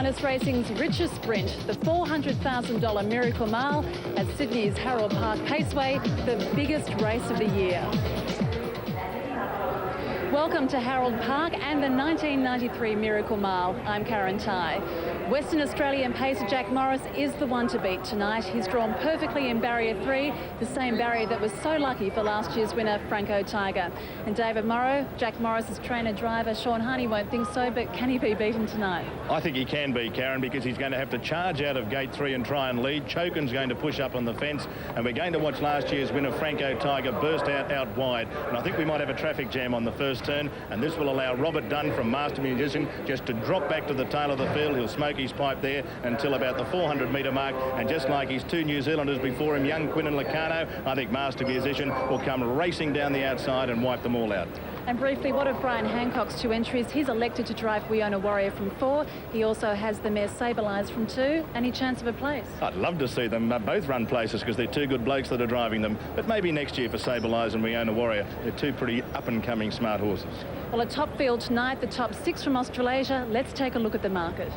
Harness Racing's richest sprint, the $400,000 Miracle Mile at Sydney's Harold Park Paceway, the biggest race of the year. Welcome to Harold Park and the 1993 Miracle Mile. I'm Karen Tighe. Western Australian pacer Jack Morris is the one to beat tonight. He's drawn perfectly in barrier 3, the same barrier that was so lucky for last year's winner, Franco Tiger. And David Morrow, Jack Morris's trainer-driver, Sean Harney won't think so, but can he be beaten tonight? I think he can be, Karen, because he's going to have to charge out of gate 3 and try and lead. Chokin's going to push up on the fence, and we're going to watch last year's winner, Franco Tiger, burst out wide. And I think we might have a traffic jam on the first turn, and this will allow Robert Dunn from Master Musician just to drop back to the tail of the field. He'll smoke his pipe there until about the 400-metre mark, and just like his two New Zealanders before him, young Quinn and Lacano, I think Master Musician will come racing down the outside and wipe them all out. And briefly, what of Brian Hancock's two entries? He's elected to drive We Own a Warrior from 4. He also has the mare Sableyes from 2. Any chance of a place? I'd love to see them both run places because they're two good blokes that are driving them. But maybe next year for Sableyes and We Own a Warrior. They're two pretty up-and-coming smart horses. Well, a top field tonight, the top 6 from Australasia. Let's take a look at the market.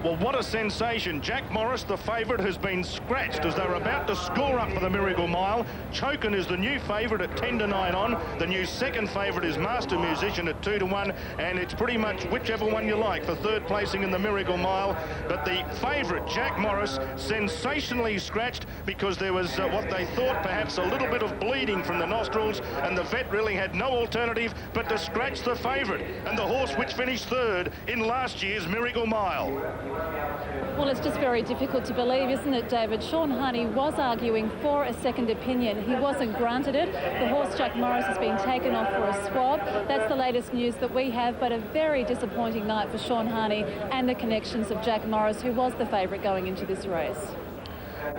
Well, what a sensation. Jack Morris, the favourite, has been scratched as they're about to score up for the Miracle Mile. Chokin is the new favourite at 10 to 9 on. The new second favourite is Master Musician at 2 to 1. And it's pretty much whichever one you like for third placing in the Miracle Mile. But the favourite, Jack Morris, sensationally scratched because there was what they thought perhaps a little bit of bleeding from the nostrils. And the vet really had no alternative but to scratch the favourite. And the horse which finished third in last year's Miracle Mile. Well, it's just very difficult to believe, isn't it, David? Sean Harney was arguing for a second opinion. He wasn't granted it. The horse Jack Morris has been taken off for a swab. That's the latest news that we have, but a very disappointing night for Sean Harney and the connections of Jack Morris, who was the favourite going into this race.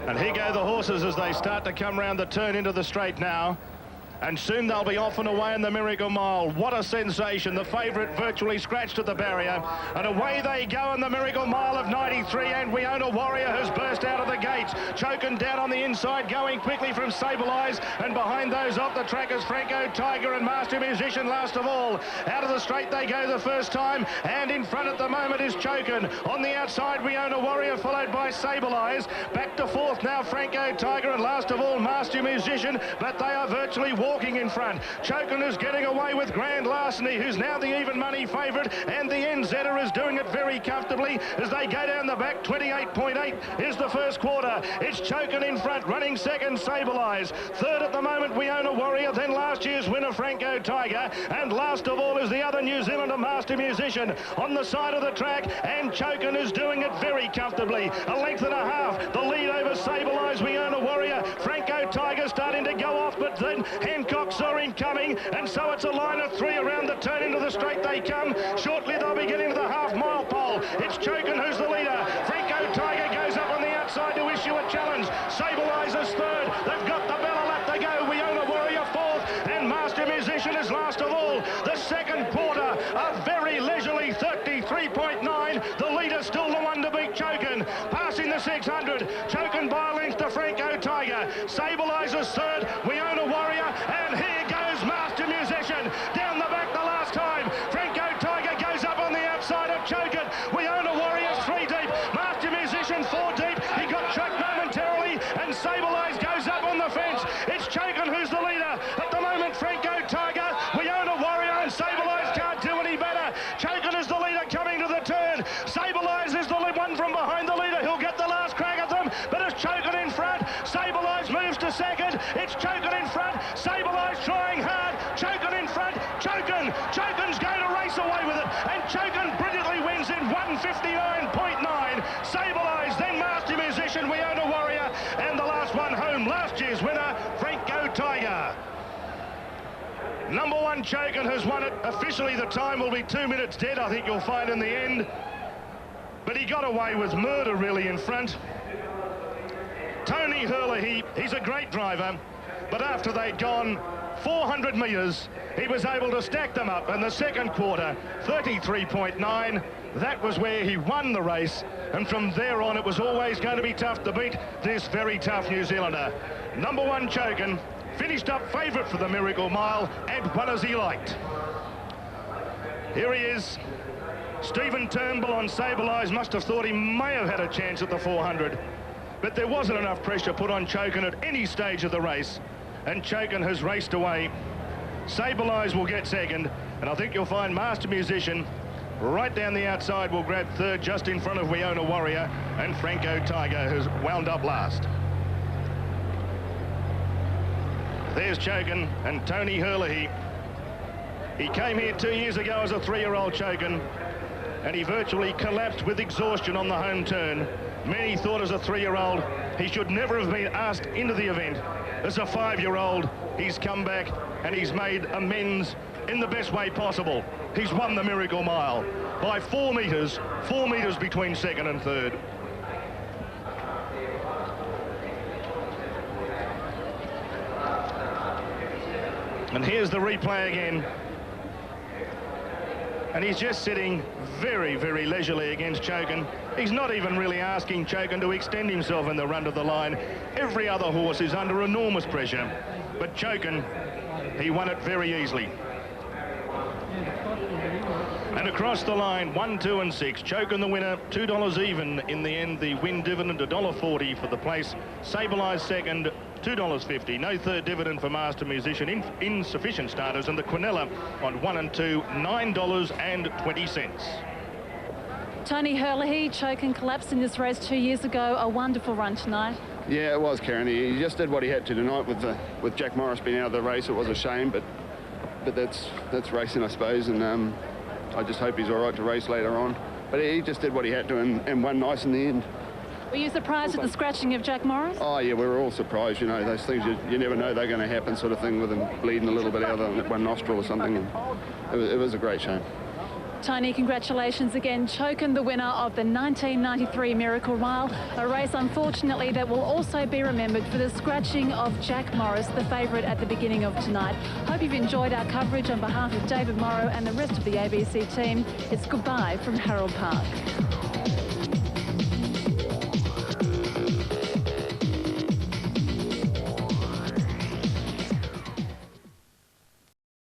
And here go the horses as they start to come round the turn into the straight now. And soon they'll be off and away in the Miracle Mile. What a sensation. The favourite virtually scratched at the barrier. And away they go in the Miracle Mile of 93. And We Own a Warrior has burst out of the gates. Chokin down on the inside, going quickly from Sableyes. And behind those off the track is Franco Tiger and Master Musician last of all. Out of the straight they go the first time. And in front at the moment is Chokin. On the outside, We Own a Warrior, followed by Sableyes. Back to fourth now, Franco Tiger. And last of all, Master Musician. But they are virtually walking in front. Chokin is getting away with Grand Larceny, who's now the even money favourite, and the NZer is doing it very comfortably as they go down the back. 28.8 is the first quarter. It's Chokin in front, running second, Sableyes. Third at the moment, We Own a Warrior, then last year's winner, Franco Tiger, and last of all is the other New Zealander, Master Musician, on the side of the track, and Chokin is doing it very comfortably. A length and a half, the lead over Sableyes, We Own a Warrior. Franco Tiger starting to go off, but then Hancock saw him coming, and so it's a line of 3 around the turn into the straight they come. Shortly they'll be getting to the half-mile pole. It's Chokin who's the leader. Franco Tiger goes up on the outside to issue a challenge. Sableyes is third. They've got the Bella lap to go. We Own a Warrior fourth, and Master Musician is last of all. The second quarter, a very leisurely 33.9. The leader still the one to beat Chokin. Passing the 600. Chokin by a length to Franco Tiger. Sableyes is third. We Own a Warrior. And here goes Master Musician down the back the last time. Franco Tiger goes up on the outside of Chokin. We Own a Warrior 3 deep. Master Musician 4 deep. He got tracked momentarily, and Sableyes goes up on the fence. It's Chokin who's the leader. At the moment, Franco Tiger, We Own a Warrior, and Sableyes can't do any better. Chokin is the leader coming to the turn. Sableyes is the one from behind the leader. He'll get the last crack at them, but it's Chokin in front. Sableyes moves to second. It's Chokin in front. Sableyes trying hard. Chokin in front. Chokin's going to race away with it, and Chokin brilliantly wins in 159.9. Sableyes, then Master Musician, We Own a Warrior, and the last one home, last year's winner, Franco Tiger. Number 1 Chokin has won it. Officially the time will be 2 minutes dead, I think you'll find in the end. But he got away with murder really in front. Tony Herlihy, he's a great driver, but after they'd gone 400 metres, he was able to stack them up in the second quarter, 33.9. That was where he won the race, and from there on it was always going to be tough to beat this very tough New Zealander. Number 1 Chokin finished up favourite for the Miracle Mile and won as he liked. Here he is, Stephen Turnbull on Sableyes must have thought he may have had a chance at the 400, but there wasn't enough pressure put on Chokin at any stage of the race, and Chokin has raced away. Sableyes will get second, and I think you'll find Master Musician right down the outside will grab third, just in front of Wiona Warrior, and Franco Tiger has wound up last. There's Chokin and Tony Herlihy. He came here 2 years ago as a 3-year-old Chokin, and he virtually collapsed with exhaustion on the home turn. Many thought as a 3-year-old he should never have been asked into the event. As a 5-year-old, he's come back and he's made amends in the best way possible. He's won the Miracle Mile by 4 metres between second and third. And here's the replay again. And he's just sitting very, very leisurely against Chokin. He's not even really asking Chokin to extend himself in the run to the line. Every other horse is under enormous pressure. But Chokin, he won it very easily. And across the line, 1, 2 and 6. Chokin the winner, $2 even in the end. The win dividend, $1.40 for the place. Sableyes second, $2.50. No third dividend for Master Musician. Insufficient starters. And the Quinella on 1 and 2, $9.20. Tony Herlihy, Chokin collapsed in this race 2 years ago. A wonderful run tonight. Yeah, it was, Karen. He just did what he had to tonight with Jack Morris being out of the race. It was a shame, but that's racing, I suppose, and I just hope he's all right to race later on. But he just did what he had to and won nice in the end. Were you surprised at the scratching of Jack Morris? Oh, yeah, we were all surprised. You know, those things, you never know they're going to happen, sort of thing, with him bleeding a little bit out of one nostril or something. And it was a great shame. Tony, congratulations again. Chokin, the winner of the 1993 Miracle Mile, a race, unfortunately, that will also be remembered for the scratching of Jack Morris, the favourite at the beginning of tonight. Hope you've enjoyed our coverage. On behalf of David Morrow and the rest of the ABC team, it's goodbye from Harold Park.